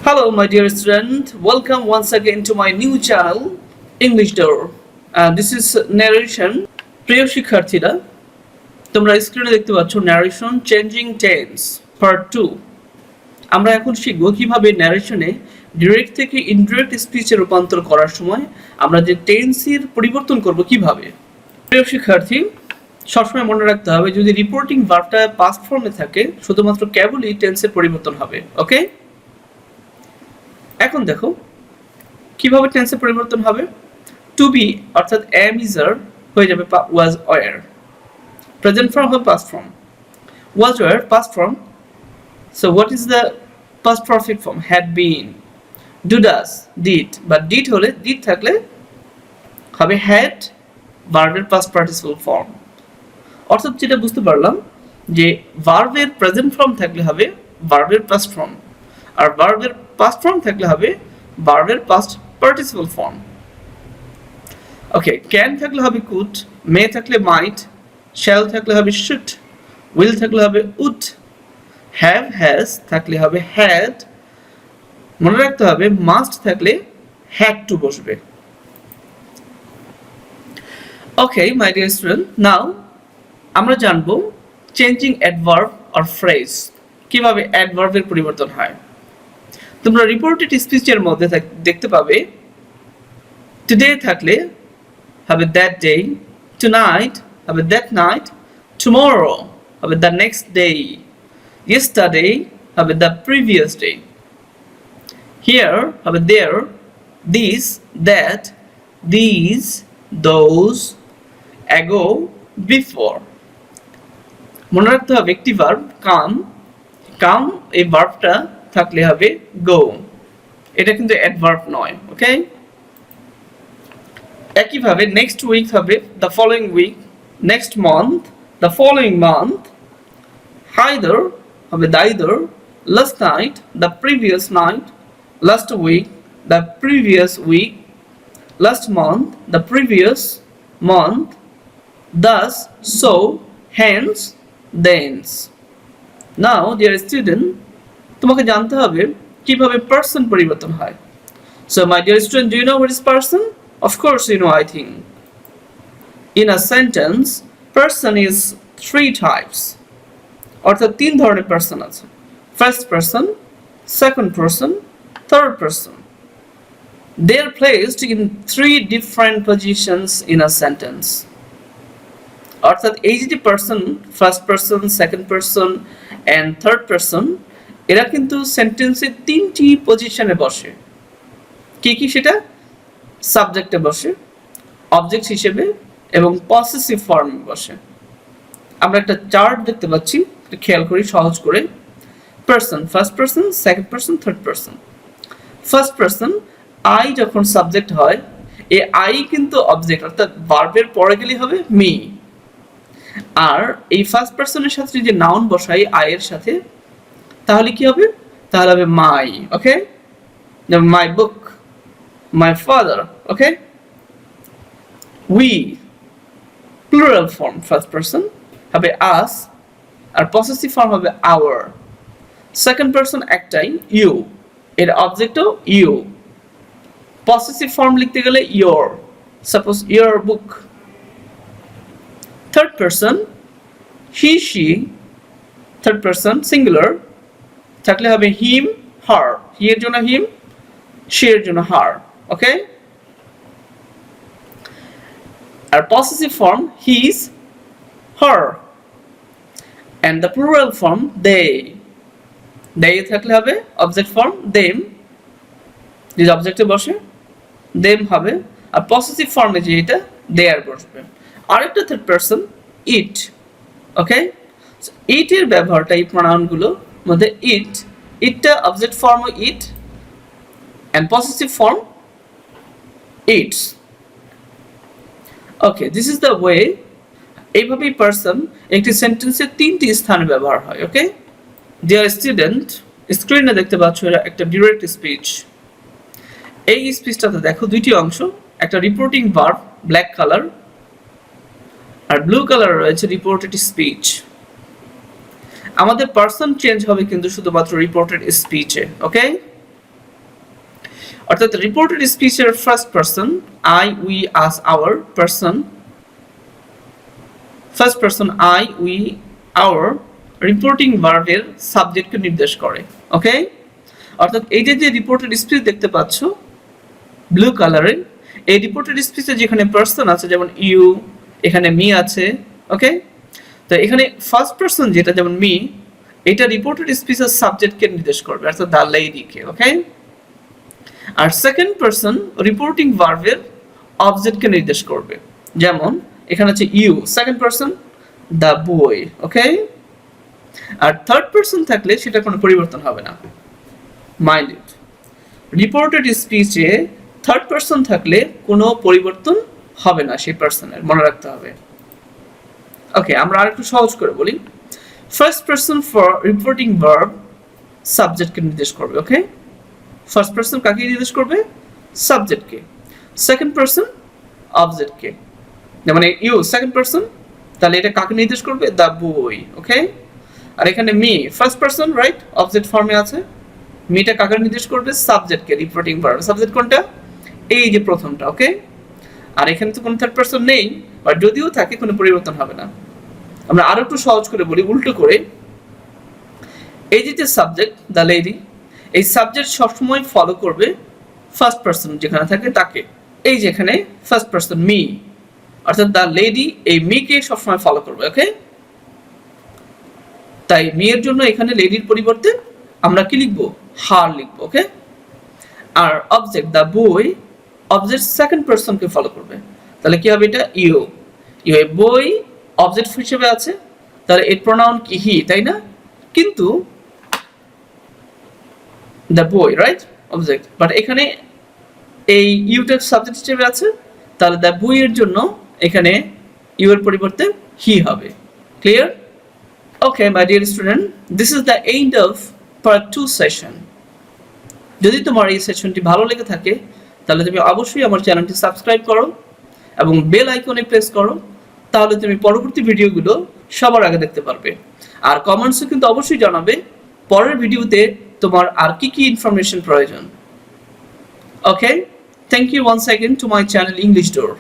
Hello, my dear student. Welcome once again to my new channel, English Door. This is narration. প্রিয় শিক্ষার্থীরা, তোমরা স্ক্রিনে দেখতে পাচ্ছ narration changing tense part 2. আমরা এখন শিখব কিভাবে narrationে direct থেকে indirect স্পিচে রূপান্তর করার সময় আমরা যে টেন্সের পরিবর্তন করব কিভাবে। প্রিয় শিক্ষার্থী, সবসময় মনে রাখতে হবে যদি রিপোর্টিং ভার্বটা past ফর্মে থাকে শুধুমাত্র কেবলই টেন্সের পরিবর্তন হবে। ওকে? এখন দেখো কিভাবে টেন্সের পরিবর্তন হবে। টু বি অর্থাৎ am is are হয়ে যাবে was were, প্রেজেন্ট ফর্ম হবে past form, was were past form. So what is the past perfect form? Had been. Do does did, but did হলে did থাকলে হবে had ভার্বের past participle form। অর্থাৎ যেটা বুঝতে পারলাম যে ভার্বের প্রেজেন্ট ফর্ম থাকলে হবে ভার্বের past form, আর ভার্বের past form থাকলে হবে ভার্বের past participle form। Okay, can থাকলে হবে কুড, মে থাকলে মাইট, শ্যাল থাকলে হবে শুড, উইল থাকলে হবে উড, হ্যাভ হ্যাজ থাকলে হবে হ্যাড, মনে রাখতে হবে মাস্ট থাকলে হ্যাড টু বসবে। ওকে মাই ডিয়ার স্টুডেন্ট, নাও আমরা জানবো চেঞ্জিং অ্যাডভার্ব অর ফ্রেজ, কিভাবে অ্যাডভার্বের পরিবর্তন হয়। তোমরা রিপোর্টেড স্পিচের মধ্যে দেখতে পাবে টুডে থাকলে হবে দ্যাট ডে, টুনাইট হবে দ্যাট নাইট, টুমরো হবে দ্য নেক্সট ডে, ইয়েস্টারডে হবে দ্য প্রিভিয়াস ডে, হিয়ার হবে there, this that, these those, ago before. মনে রাখতে হবে একটি ভার্ব কাম, কাম এই ভার্বটা থাকলে হবে গো, এটা কিন্তু অ্যাডভার্ব নয়। ওকে, একইভাবে নেক্সট উইক হবে the following week, next month the following month, hither হবে thither, last night the previous night, last week the previous week, last month the previous month, thus, so, hence, thence. Now dear student, তোমাকে জানতে হবে কিভাবে person পরিবর্তন হয়। So my dear student, do you know what is person? Of course you know, I think. In a sentence, person is three types. অর্থাৎ তিন ধরনের person আছে। First person, second person, third person. They are placed in three different positions in a sentence. অর্থাৎ এই যে person, first person, second person and third person, এরা কিন্তু সেন্টেন্সে তিনটি পজিশনে বসে। কি কি সেটা? সাবজেক্টে বসে, অবজেক্ট হিসেবে এবং পসেসিভ ফর্মে বসে। আমরা একটা চার্ট দেখতে পাচ্ছি, খেয়াল করি সহজ করে। Person, first person, second person, third person. First person I যখন সাবজেক্ট হয়, এই আই কিন্তু অবজেক্ট, অর্থাৎ ভার্বের পরে গেলে হবে মি। আর এই ফার্স্ট পারসনের সাথে যদি নাউন বসাই আই এর সাথে, তাহলে কি হবে? তাহলে হবে মাই। ওকে, যেমন my book, my father. Okay, we plural form, first person হবে আস, আর পসেসিভ ফর্ম হবে আওয়ার। সেকেন্ড পারসন একটাই, ইউ, এর অবজেক্টও ইউ। পসেসিভ ফর্ম লিখতে গেলে your, suppose your book. Third person he, she, third person singular থাকলে হবে হিম, হার, হি এর জন্য হিম, শি এর জন্য হার। ওকে, আর possessive form his, her, and the plural form they. They থাকলে হবে অবজেক্ট ফর্ম দেম, যদি অবজেক্টে বসে দেম হবে, আর পসেসিভ ফর্মে যে এটা দেয়ার বসবে। আরেকটা থার্ড পারসন ইট। ওকে, ইট এর ব্যবহারটা এই প্রোনাউনগুলো মধ্যে ইট, ইটটা object form it and possessive form its. Okay, this is the way. এইভাবেই পারসন একটি সেন্টেন্সের তিনটি স্থানে ব্যবহার হয়। ওকে ডিয়ার স্টুডেন্ট, স্ক্রিনে দেখতে পাচ্ছ এটা একটা ডিরেক্ট স্পিচ। এই স্পিচটাতে দেখো দুইটি অংশ, একটা রিপোর্টিং ভার্ব ব্ল্যাক কালার, আর ব্লু কালার রয়েছে রিপোর্টেড স্পিচ। আমাদের পারসন চেঞ্জ হবে কিন্তু শুধুমাত্র রিপোর্টেড স্পিচে। ওকে, অর্থাৎ রিপোর্টেড স্পিচের first person I, we, us, our person, first person I, we, our reporting ভার্বের সাবজেক্টকে নির্দেশ করে। ওকে, অর্থাৎ এই যে রিপোর্টেড স্পিচ দেখতে পাচ্ছ ব্লু কালারের, এই রিপোর্টেড স্পিচে যেখানে পারসন আছে যেমন ইউ, এখানে মি আছে। ওকে, তো এখানে ফার্স্ট পারসন যেটা যেমন মি, এটা রিপোর্টেড স্পিচের সাবজেক্টকে নির্দেশ করবে অর্থাৎ দ্য লেডিকে। ওকে, আর সেকেন্ড পারসন রিপোর্টিং ভার্বের অবজেক্টকে নির্দেশ করবে, যেমন এখানে আছে you, second person the boy. Okay, আর থার্ড পারসন থাকলে সেটা কোনো পরিবর্তন হবে না। মাইন্ড ইট, রিপোর্টেড স্পিচে থার্ড পারসন থাকলে কোনো পরিবর্তন হবে না সেই পারসনের, মনে রাখতে হবে। ওকে, আমরা আরেকটু সহজ করে বলি। First person for reporting verb সাবজেক্টকে নির্দেশ করবে। ওকে, ফার্স্ট পারসন কাকে নির্দেশ করবে? সাবজেক্টকে। সেকেন্ড পারসন অবজেক্টকে, যেমন ইউ সেকেন্ড পারসন, তাহলে এটা কাকে নির্দেশ করবে? The boy. ওকে, আর এখানে me first person, right, object ফর্মে আছে, মিটা কাকে নির্দেশ করবে? সাবজেক্টকে, রিপোর্টিং ভার্ব। সাবজেক্ট কোনটা? এই যে প্রথমটা। ওকে, আর এখানে তো কোনো থার্ড পারসন নেই, বা যদিও থাকে কোনো পরিবর্তন হবে না। আমরা আরো একটু সহজ করে বলি, উল্টো করে। এই যে সাবজেক্ট দ্য লেডি, এই সাবজেক্ট সবসময় ফলো করবে ফার্স্ট পারসন যেখানে থাকে তাকে। এই যেখানে ফার্স্ট পারসন মি, অর্থাৎ দ্য লেডি এই মিকে সবসময় ফলো করবে। ওকে, তাই মি এর জন্য এখানে লেডির পরিবর্তে আমরা কি লিখবো? হার লিখবো। ওকে, আর object the boy, object second পারসনকে ফলো করবে, তাহলে কি হবে? এটা ইউ। ইউ এ বই অবজেক্ট হিসেবে আছে, তাহলে এর প্রোনাউন কি? হি, তাই না? কিন্তু the boy, right, object, but এখানে এই ইউটা সাবজেক্ট হিসেবে আছে, তাহলে দ্য বই এর জন্য এখানে ইউ এর পরিবর্তে হি হবে। Clear? Okay my dear student, this is the end of part 2 session. যদি তোমার এই সেশনটি ভালো লেগে থাকে তাহলে তুমি অবশ্যই আমার চ্যানেলটি সাবস্ক্রাইব করো এবং বেল আইকনে প্রেস করো, তাহলে তুমি পরবর্তী ভিডিওগুলো সবার আগে দেখতে পারবে। আর কমেন্টসে কিন্তু অবশ্যই জানাবে পরের ভিডিওতে তোমার আর কি ইনফরমেশন প্রয়োজন। Okay, thank you once again to my channel English door.